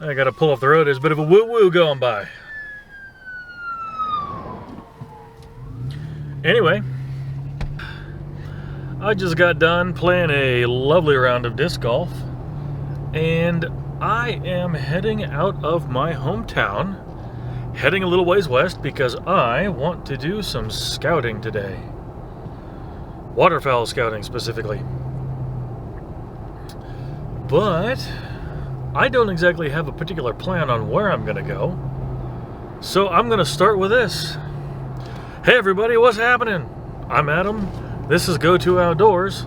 I gotta pull off the road. There's a bit of a woo-woo going by. Anyway, I just got done playing a lovely round of disc golf, and I am heading out of my hometown, heading a little ways west because I want to do some scouting today. Waterfowl scouting specifically. But I don't exactly have a particular plan on where I'm going to go. So I'm going to start with this. Hey everybody, what's happening? I'm Adam. This is Go To Outdoors.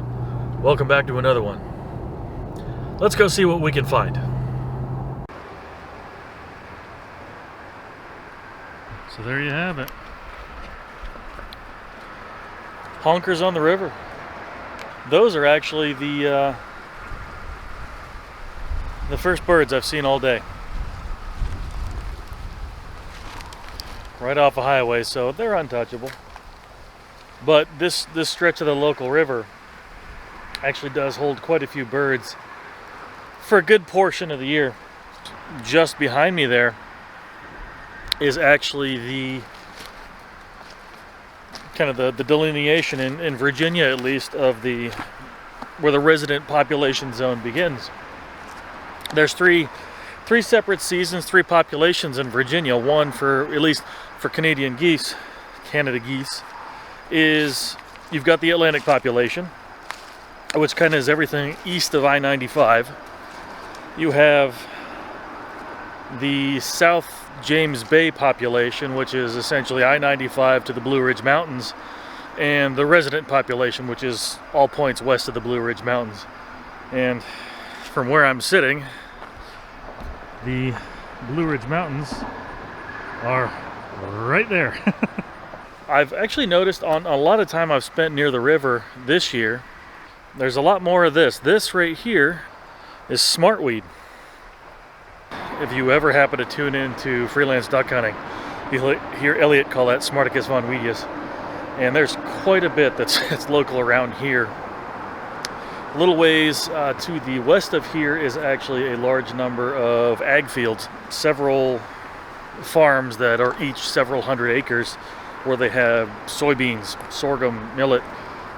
Welcome back to another one. Let's go see what we can find. So there you have it. Honkers on the river. Those are actually the first birds I've seen all day. Right off a highway, so they're untouchable. But this stretch of the local river actually does hold quite a few birds for a good portion of the year. Just behind me there is actually the kind of the delineation in Virginia, at least, of where the resident population zone begins. There's three separate seasons, three populations in Virginia. One for, at least for Canadian geese, Canada geese, is you've got the Atlantic population, which kind of is everything east of I-95. You have the South James Bay population, which is essentially I-95 to the Blue Ridge Mountains, and the resident population, which is all points west of the Blue Ridge Mountains. And from where I'm sitting, the Blue Ridge Mountains are right there. I've actually noticed on a lot of time I've spent near the river this year, there's a lot more of this. This right here is smartweed. If you ever happen to tune into freelance duck hunting, you'll hear Elliot call that Smarticus von Weedius. And there's quite a bit that's local around here. A little ways to the west of here is actually a large number of ag fields, several farms that are each several hundred acres, where they have soybeans, sorghum, millet,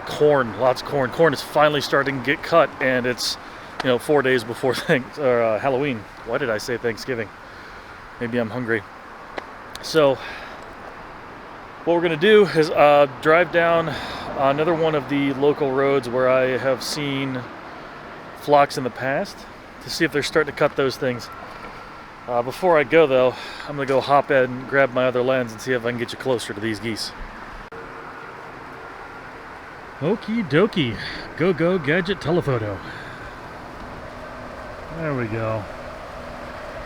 corn, lots of corn. Corn is finally starting to get cut, and it's 4 days before Halloween. Why did I say Thanksgiving? Maybe I'm hungry. So what we're gonna do is drive down another one of the local roads where I have seen flocks in the past to see if they're starting to cut those things. Before I go though, I'm gonna go hop in and grab my other lens and see if I can get you closer to these geese. Okie dokie, go gadget telephoto. There we go.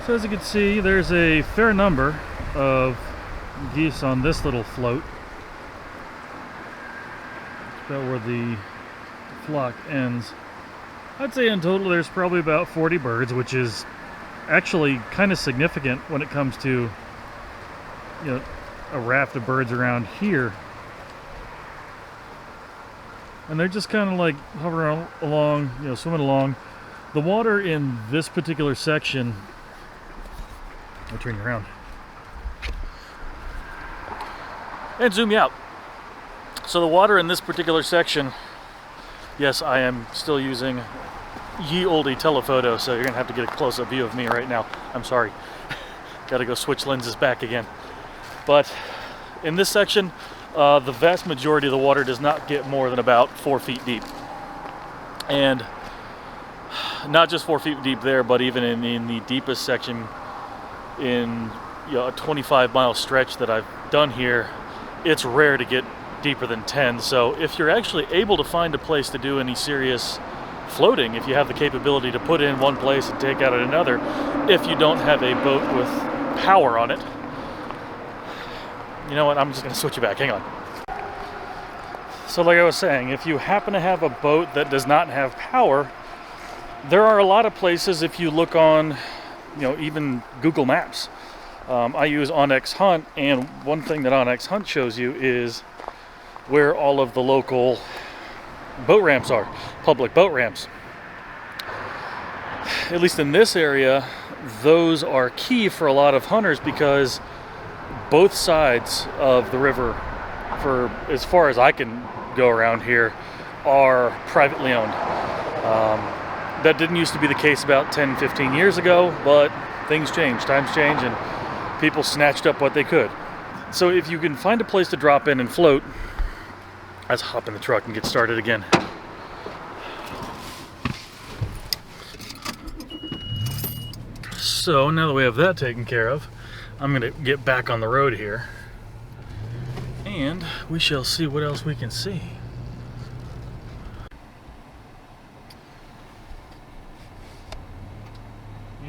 So as you can see, there's a fair number of geese on this little float. That's about where the flock ends. I'd say in total there's probably about 40 birds, which is actually kind of significant when it comes to a raft of birds around here. And they're just kind of like hovering along, swimming along. The water in this particular section, I'll turn you around and zoom you out. So the water in this particular section, yes, I am still using ye olde telephoto, so you're gonna have to get a close-up view of me right now. I'm sorry. Gotta go switch lenses back again. But in this section, the vast majority of the water does not get more than about 4 feet deep. And not just 4 feet deep there, but even in the deepest section in a 25-mile stretch that I've done here, it's rare to get deeper than 10. So if you're actually able to find a place to do any serious floating, if you have the capability to put in one place and take out at another, if you don't have a boat with power on it, you know what, I'm just going to switch you back. Hang on. So like I was saying, if you happen to have a boat that does not have power, there are a lot of places, if you look on, even Google Maps. I use OnX Hunt, and one thing that OnX Hunt shows you is where all of the local boat ramps are, public boat ramps. at least in this area, those are key for a lot of hunters because both sides of the river, for as far as I can go around here, are privately owned. That didn't used to be the case about 10, 15 years ago, but things change, times change, and people snatched up what they could. So if you can find a place to drop in and float, let's hop in the truck and get started again. So now that we have that taken care of, I'm gonna get back on the road here and we shall see what else we can see.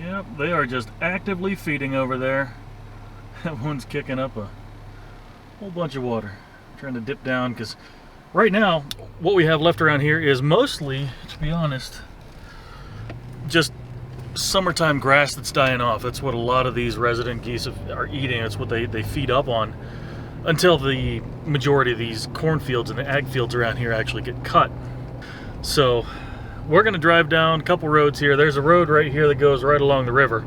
Yep, they are just actively feeding over there. That one's kicking up a whole bunch of water. I'm trying to dip down because right now what we have left around here is mostly, to be honest, just summertime grass that's dying off. That's what a lot of these resident geese are eating. That's what they feed up on until the majority of these cornfields and the ag fields around here actually get cut. So we're going to drive down a couple roads here. There's a road right here that goes right along the river,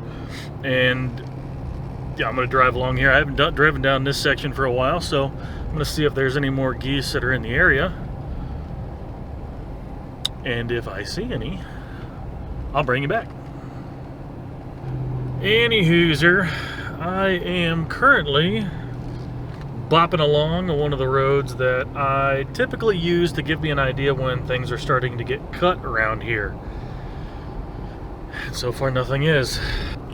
and yeah, I'm going to drive along here. I haven't driven down this section for a while, so I'm going to see if there's any more geese that are in the area, and if I see any, I'll bring you back. Anywhooser, I am currently bopping along on one of the roads that I typically use to give me an idea when things are starting to get cut around here. So far nothing is.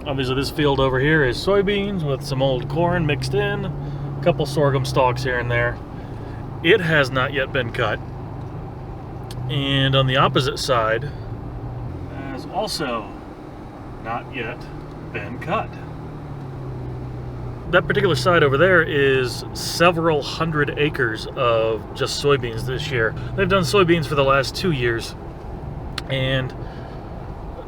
Obviously this field over here is soybeans with some old corn mixed in, a couple sorghum stalks here and there. It has not yet been cut. And on the opposite side has also not yet been cut. That particular side over there is several hundred acres of just soybeans this year. They've done soybeans for the last 2 years, and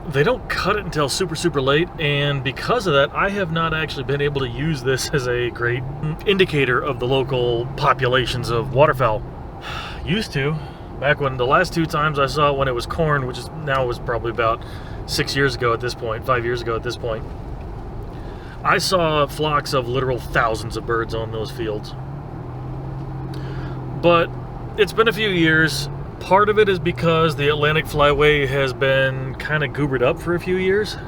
they don't cut it until super late, and because of that, I have not actually been able to use this as a great indicator of the local populations of waterfowl. Used to, back when the last 2 times I saw it when it was corn, which is now was probably about 6 years ago at this point, 5 years ago at this point, I saw flocks of literal thousands of birds on those fields. But it's been a few years. Part of it is because the Atlantic flyway has been kind of goobered up for a few years.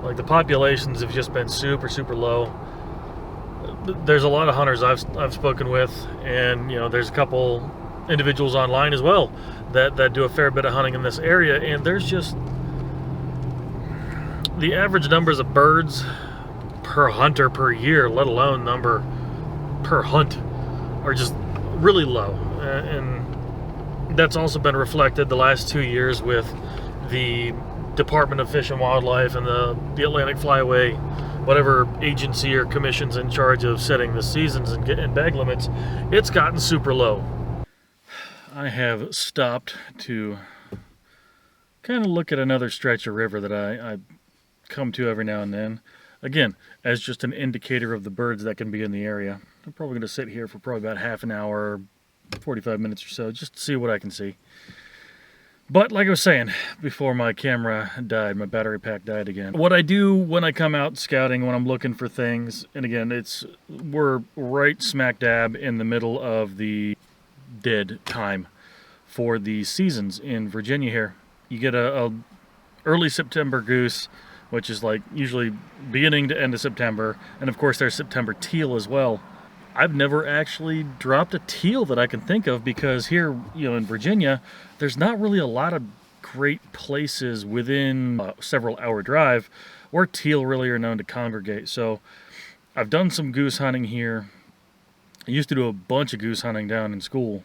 Like the populations have just been super low. There's a lot of hunters I've spoken with, and you know, there's a couple individuals online as well that do a fair bit of hunting in this area, and there's just the average numbers of birds per hunter per year, let alone number per hunt, are just really low. And that's also been reflected the last 2 years with the Department of Fish and Wildlife and the Atlantic Flyway, whatever agency or commission's in charge of setting the seasons and bag limits. It's gotten super low. I have stopped to kind of look at another stretch of river that I come to every now and then. Again, as just an indicator of the birds that can be in the area. I'm probably going to sit here for probably about half an hour, 45 minutes or so, just to see what I can see. But like I was saying, before my camera died, my battery pack died again. What I do when I come out scouting, when I'm looking for things, and again, we're right smack dab in the middle of the dead time for the seasons in Virginia here. You get a early September goose, which is like usually beginning to end of September, and of course there's September teal as well. I've never actually dropped a teal that I can think of because here, you know, in Virginia, there's not really a lot of great places within a several hour drive where teal really are known to congregate. So I've done some goose hunting here. I used to do a bunch of goose hunting down in school,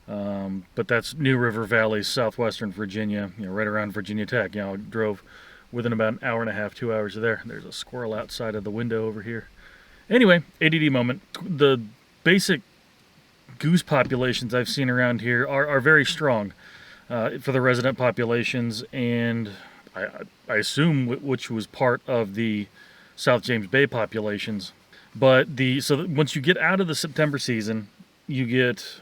but that's New River Valley, southwestern Virginia, you know, right around Virginia Tech. You know, I drove within about an hour and a half, 2 hours of there. There's a squirrel outside of the window over here. Anyway, ADD moment. The basic goose populations I've seen around here are very strong for the resident populations, and I assume which was part of the South James Bay populations. But once you get out of the September season, you get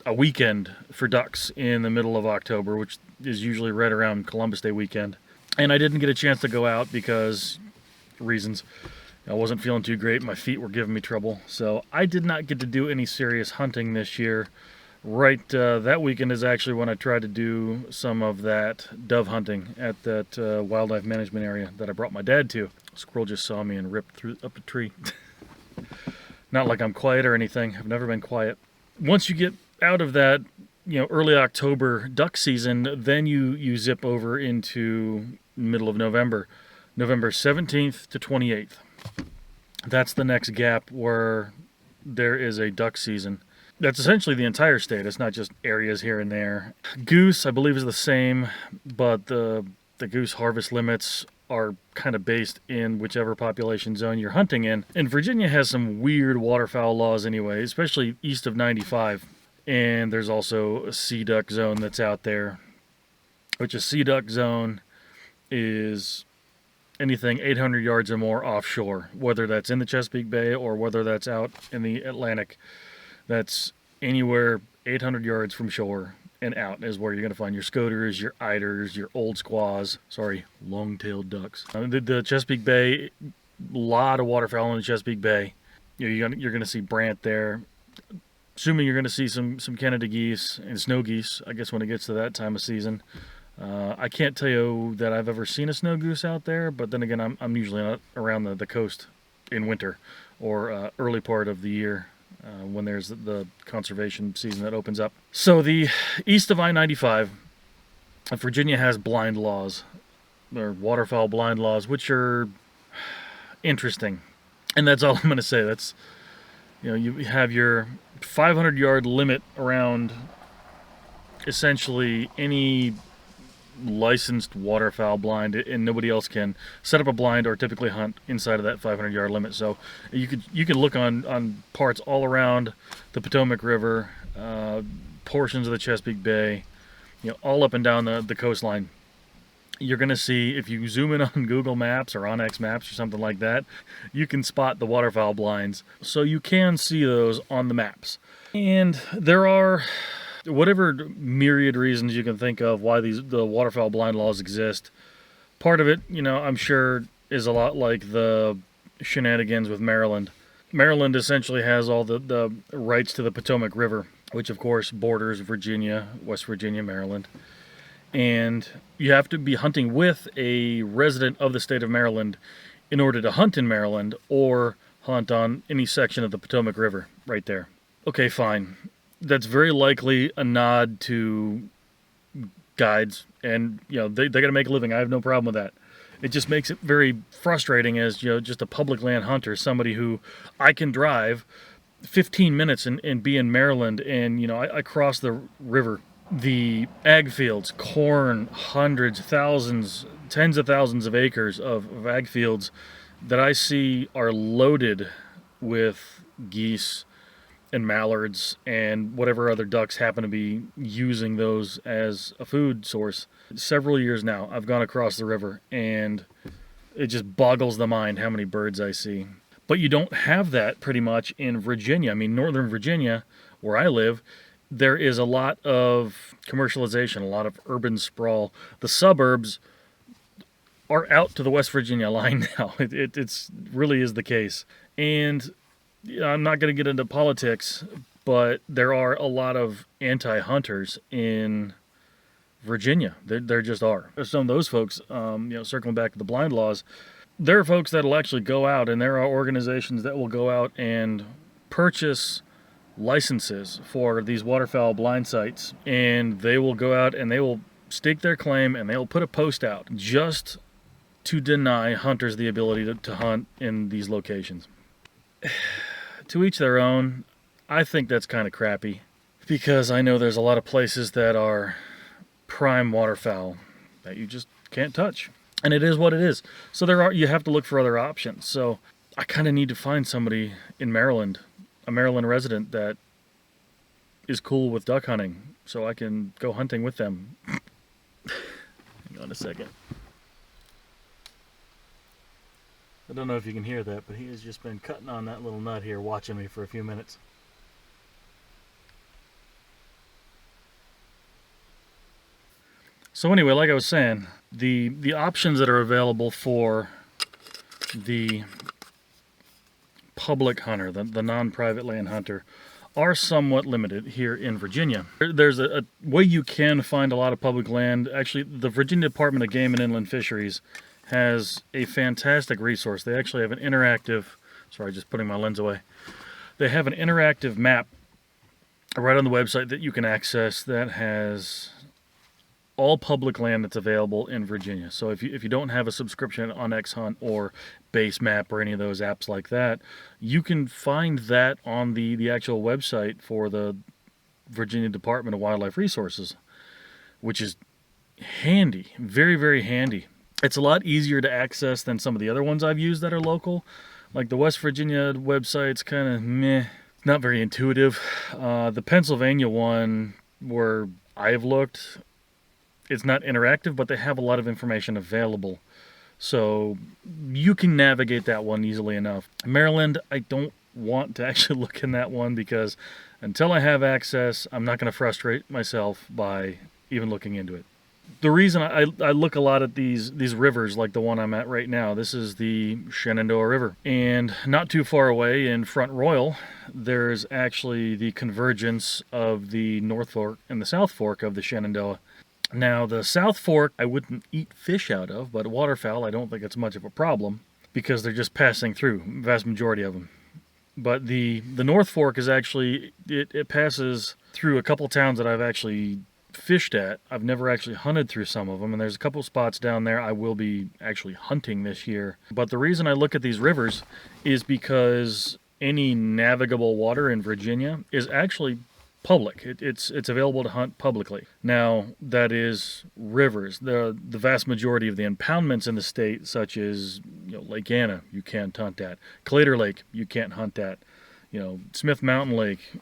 a weekend for ducks in the middle of October, which is usually right around Columbus Day weekend. And I didn't get a chance to go out because reasons. I wasn't feeling too great. My feet were giving me trouble. So I did not get to do any serious hunting this year. Right, that weekend is actually when I tried to do some of that dove hunting at that wildlife management area that I brought my dad to. A squirrel just saw me and ripped through up a tree. Not like I'm quiet or anything. I've never been quiet. Once you get out of that, early October duck season, then you zip over into middle of November, November 17th to 28th. That's the next gap where there is a duck season. That's essentially the entire state. It's not just areas here and there. Goose, I believe, is the same, but the goose harvest limits are kind of based in whichever population zone you're hunting in. And Virginia has some weird waterfowl laws anyway, especially east of 95. And there's also a sea duck zone that's out there, which a sea duck zone is anything 800 yards or more offshore, whether that's in the Chesapeake Bay or whether that's out in the Atlantic. That's anywhere 800 yards from shore and out is where you're going to find your scoters, your eiders, your old squaws, long-tailed ducks. The Chesapeake Bay, a lot of waterfowl in the Chesapeake Bay. You're going to see brant there. Assuming you're going to see some Canada geese and snow geese, I guess, when it gets to that time of season. I can't tell you that I've ever seen a snow goose out there, but then again, I'm usually not around the coast in winter or early part of the year when there's the conservation season that opens up. So the east of I-95, Virginia has blind laws, or waterfowl blind laws, which are interesting. And that's all I'm going to say. That's, you have your 500-yard limit around essentially any licensed waterfowl blind, and nobody else can set up a blind or typically hunt inside of that 500-yard limit. So you could look on parts all around the Potomac River, portions of the Chesapeake Bay, all up and down the coastline. You're going to see, if you zoom in on Google Maps or OnX Maps or something like that, you can spot the waterfowl blinds. So you can see those on the maps. And there are whatever myriad reasons you can think of why the waterfowl blind laws exist. Part of it, I'm sure is a lot like the shenanigans with Maryland. Maryland essentially has all the rights to the Potomac River, which of course borders Virginia, West Virginia, Maryland. And you have to be hunting with a resident of the state of Maryland in order to hunt in Maryland or hunt on any section of the Potomac River right there. Okay, fine. That's very likely a nod to guides, and they got to make a living. I have no problem with that. It just makes it very frustrating as just a public land hunter, somebody who I can drive 15 minutes and be in Maryland, and I cross the river, the ag fields, corn, hundreds, thousands, tens of thousands of acres of ag fields that I see are loaded with geese and mallards and whatever other ducks happen to be using those as a food source. Several years now, I've gone across the river, and it just boggles the mind how many birds I see. But you don't have that pretty much in Virginia. I mean, Northern Virginia, where I live, there is a lot of commercialization, a lot of urban sprawl. The suburbs are out to the West Virginia line now. It's really is the case. And I'm not going to get into politics, but there are a lot of anti-hunters in Virginia. There just are. Some of those folks, circling back to the blind laws, there are folks that will actually go out, and there are organizations that will go out and purchase licenses for these waterfowl blind sites, and they will go out and they will stake their claim and they will put a post out just to deny hunters the ability to hunt in these locations. To each their own. I think that's kind of crappy, because I know there's a lot of places that are prime waterfowl that you just can't touch, and it is what it is. So you have to look for other options. So I kind of need to find somebody in Maryland, a Maryland resident that is cool with duck hunting, so I can go hunting with them. Hang on a second. I don't know if you can hear that, but he has just been cutting on that little nut here, watching me for a few minutes. So anyway, like I was saying, The options that are available for the public hunter, the non-private land hunter, are somewhat limited here in Virginia. There's a way you can find a lot of public land. Actually, the Virginia Department of Game and Inland Fisheries has a fantastic resource. They actually have an interactive, sorry, just putting my lens away. They have an interactive map right on the website that you can access that has all public land that's available in Virginia. So if you don't have a subscription on XHunt or Base Map or any of those apps like that, you can find that on the actual website for the Virginia Department of Wildlife Resources, which is handy, very, very handy. It's a lot easier to access than some of the other ones I've used that are local. Like the West Virginia website's kind of meh, not very intuitive. The Pennsylvania one, where I've looked, it's not interactive, but they have a lot of information available. So you can navigate that one easily enough. Maryland, I don't want to actually look in that one because until I have access, I'm not going to frustrate myself by even looking into it. The reason I look a lot at these rivers, like the one I'm at right now, this is the Shenandoah River. And not too far away in Front Royal, there's actually the convergence of the North Fork and the South Fork of the Shenandoah. Now, the South Fork, I wouldn't eat fish out of, but waterfowl, I don't think it's much of a problem because they're just passing through, vast majority of them. But the North Fork is actually, it passes through a couple towns that I've actually fished at. I've never actually hunted through some of them, and there's a couple spots down there I will be actually hunting this year. But the reason I look at these rivers is because any navigable water in Virginia is actually public. It's available to hunt publicly. Now, that is rivers. The vast majority of the impoundments in the state, such as Lake Anna, you can't hunt at. Claytor Lake, you can't hunt at. Smith Mountain Lake,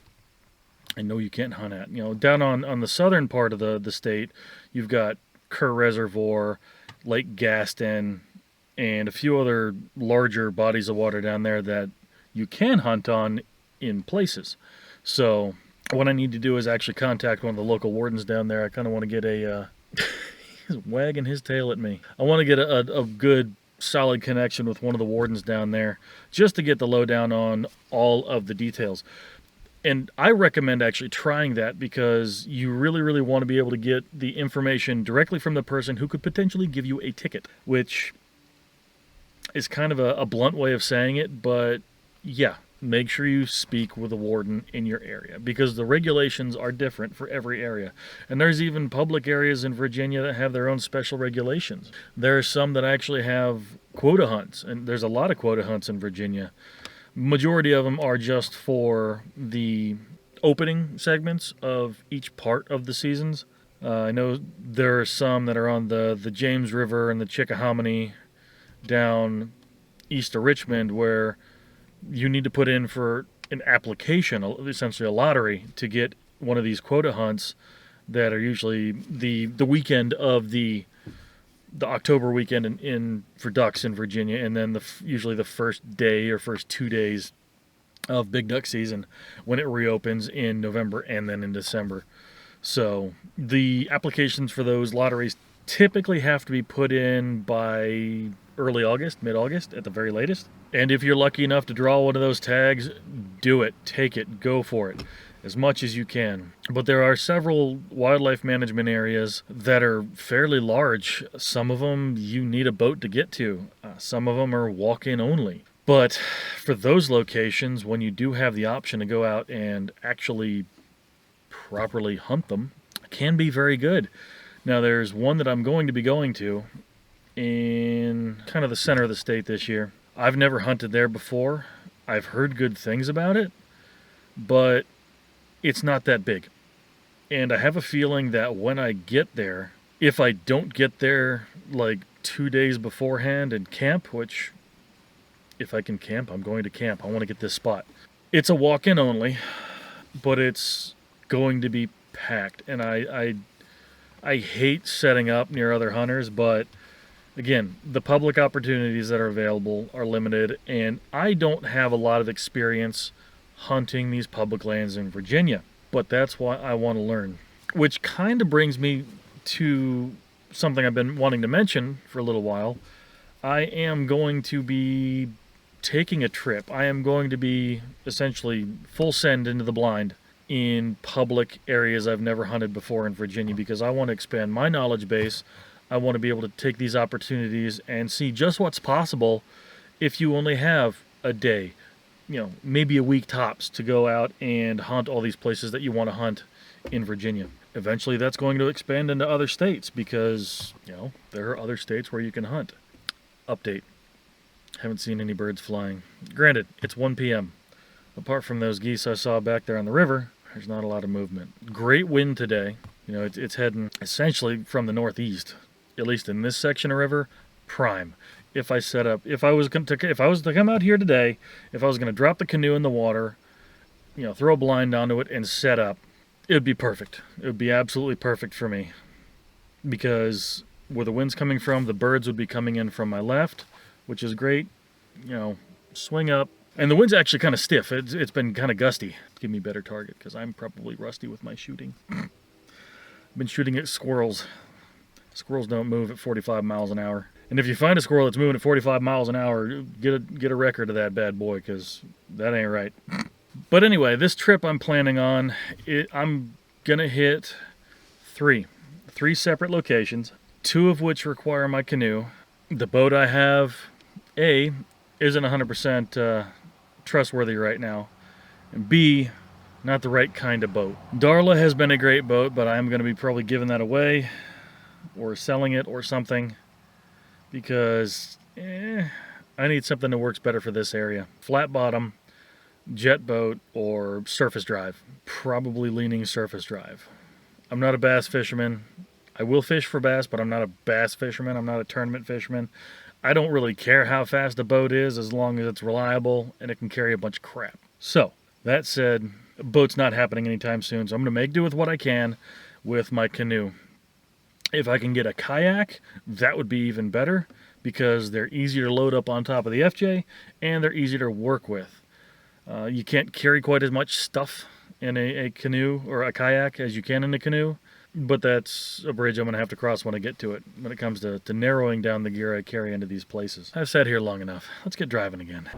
I know you can't hunt at. Down on the southern part of the state, you've got Kerr Reservoir, Lake Gaston, and a few other larger bodies of water down there that you can hunt on in places. So what I need to do is actually contact one of the local wardens down there. I kind of want to get he's wagging his tail at me. I want to get a good, solid connection with one of the wardens down there just to get the lowdown on all of the details. And I recommend actually trying that because you really, really want to be able to get the information directly from the person who could potentially give you a ticket, which is kind of a blunt way of saying it, but yeah. Make sure you speak with a warden in your area because the regulations are different for every area. And there's even public areas in Virginia that have their own special regulations. There are some that actually have quota hunts, and there's a lot of quota hunts in Virginia. Majority of them are just for the opening segments of each part of the seasons. I know there are some that are on the James River and the Chickahominy down east of Richmond where you need to put in for an application, essentially a lottery, to get one of these quota hunts that are usually the weekend of the October weekend in for ducks in Virginia, and then usually the first day or first 2 days of big duck season when it reopens in November and then in December. So the applications for those lotteries typically have to be put in by early August, mid-August at the very latest. And if you're lucky enough to draw one of those tags, do it, take it, go for it, as much as you can. But there are several wildlife management areas that are fairly large. Some of them you need a boat to get to. Some of them are walk-in only. But for those locations, when you do have the option to go out and actually properly hunt them, it can be very good. Now there's one that I'm going to be going to in kind of the center of the state this year. I've never hunted there before. I've heard good things about it, but it's not that big. And I have a feeling that when I get there, if I don't get there like 2 days beforehand and camp, which if I can camp, I'm going to camp. I want to get this spot. It's a walk-in only, but it's going to be packed. And I hate setting up near other hunters, but again, the public opportunities that are available are limited, and I don't have a lot of experience hunting these public lands in Virginia, but that's why I want to learn. Which kind of brings me to something I've been wanting to mention for a little while. I am going to be taking a trip. I am going to be essentially full send into the blind in public areas I've never hunted before in Virginia, because I want to expand my knowledge base. I want to be able to take these opportunities and see just what's possible if you only have a day, maybe a week tops, to go out and hunt all these places that you want to hunt in Virginia. Eventually that's going to expand into other states, because, there are other states where you can hunt. Update. Haven't seen any birds flying. Granted, it's 1 p.m. Apart from those geese I saw back there on the river, there's not a lot of movement. Great wind today. It's heading essentially from the northeast, at least in this section of river. Prime. If I was to come out here today, if I was going to drop the canoe in the water, throw a blind onto it and set up, it would be perfect. It would be absolutely perfect for me, because where the wind's coming from, the birds would be coming in from my left, which is great. Swing up. And the wind's actually kind of stiff. It's been kind of gusty. Give me a better target, because I'm probably rusty with my shooting. I've been shooting at squirrels. Squirrels don't move at 45 miles an hour. And if you find a squirrel that's moving at 45 miles an hour, get a record of that bad boy, because that ain't right. But anyway, this trip I'm planning on, I'm going to hit three separate locations, 2 of which require my canoe. The boat I have, isn't 100% trustworthy right now, and B, not the right kind of boat. Darla has been a great boat, but I'm going to be probably giving that away or selling it or something, because I need something that works better for this area. Flat bottom, jet boat, or surface drive. Probably leaning surface drive. I'm not a bass fisherman. I will fish for bass, but I'm not a bass fisherman. I'm not a tournament fisherman. I don't really care how fast a boat is, as long as it's reliable and it can carry a bunch of crap. So, that said, a boat's not happening anytime soon, so I'm going to make do with what I can with my canoe. If I can get a kayak, that would be even better, because they're easier to load up on top of the FJ, and they're easier to work with. You can't carry quite as much stuff in a canoe or a kayak as you can in a canoe, but that's a bridge I'm going to have to cross when I get to it, when it comes to narrowing down the gear I carry into these places. I've sat here long enough. Let's get driving again.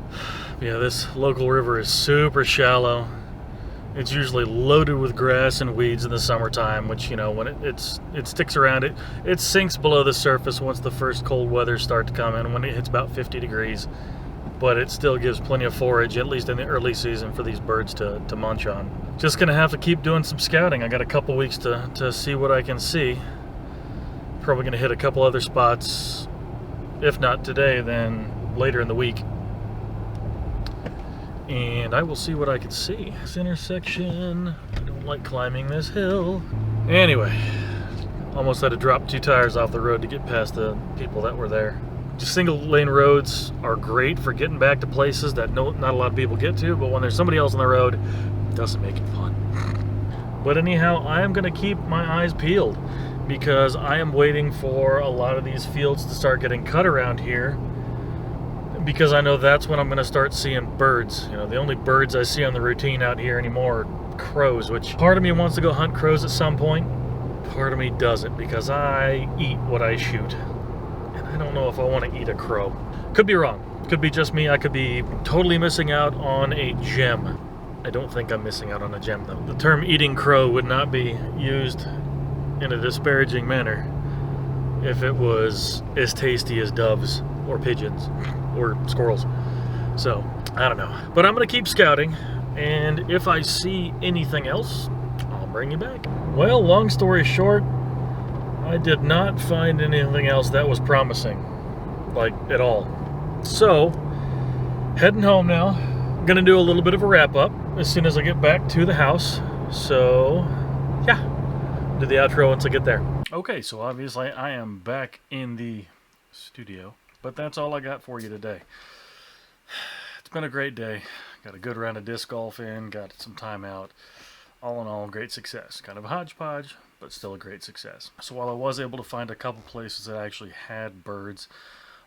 Yeah, this local river is super shallow. It's usually loaded with grass and weeds in the summertime, which, when it sticks around, it sinks below the surface once the first cold weathers start to come in, when it hits about 50 degrees. But it still gives plenty of forage, at least in the early season, for these birds to munch on. Just gonna have to keep doing some scouting. I got a couple weeks to see what I can see. Probably gonna hit a couple other spots, if not today, then later in the week. And I will see what I can see. This intersection, I don't like climbing this hill. Anyway, almost had to drop 2 tires off the road to get past the people that were there. Just single lane roads are great for getting back to places that not a lot of people get to, but when there's somebody else on the road, it doesn't make it fun. But anyhow, I am going to keep my eyes peeled, because I am waiting for a lot of these fields to start getting cut around here, because I know that's when I'm going to start seeing birds. The only birds I see on the routine out here anymore are crows, which part of me wants to go hunt crows at some point, part of me doesn't, because I eat what I shoot. I don't know if I want to eat a crow. Could be wrong. Could be just me. I could be totally missing out on a gem. I don't think I'm missing out on a gem, though. The term eating crow would not be used in a disparaging manner if it was as tasty as doves or pigeons or squirrels. So, I don't know. But I'm going to keep scouting, and if I see anything else, I'll bring you back. Well, long story short, I did not find anything else that was promising, like, at all. So, heading home now. I'm gonna do a little bit of a wrap-up as soon as I get back to the house. So, yeah, do the outro once I get there. Okay, so obviously I am back in the studio, but that's all I got for you today. It's been a great day. Got a good round of disc golf in, got some time out. All in all, great success. Kind of a hodgepodge, but still a great success. So while I was able to find a couple places that actually had birds,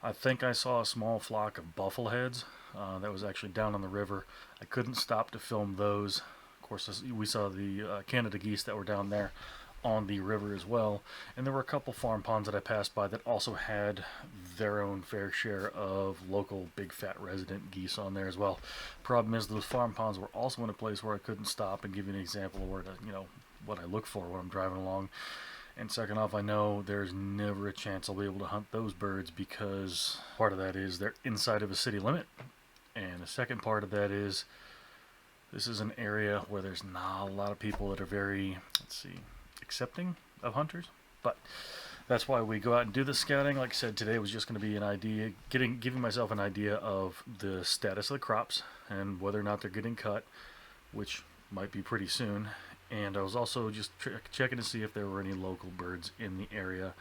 I think I saw a small flock of buffleheads that was actually down on the river. I couldn't stop to film those. Of course, we saw the Canada geese that were down there on the river as well. And there were a couple farm ponds that I passed by that also had their own fair share of local big fat resident geese on there as well. Problem is, those farm ponds were also in a place where I couldn't stop and give you an example of where to, what I look for when I'm driving along. And second off, I know there's never a chance I'll be able to hunt those birds, because part of that is they're inside of a city limit. And the second part of that is this is an area where there's not a lot of people that are very, accepting of hunters. But that's why we go out and do the scouting. Like I said, today was just going to be an idea, giving myself an idea of the status of the crops and whether or not they're getting cut, which might be pretty soon. And I was also just checking to see if there were any local birds in the area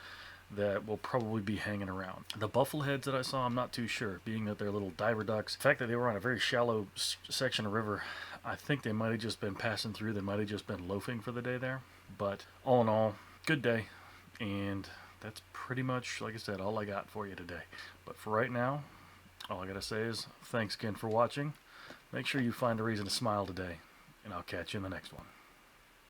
that will probably be hanging around. The buffleheads that I saw, I'm not too sure, being that they're little diver ducks. The fact that they were on a very shallow section of river, I think they might have just been passing through. They might have just been loafing for the day there. But all in all, good day. And that's pretty much, like I said, all I got for you today. But for right now, all I gotta say is thanks again for watching. Make sure you find a reason to smile today, and I'll catch you in the next one.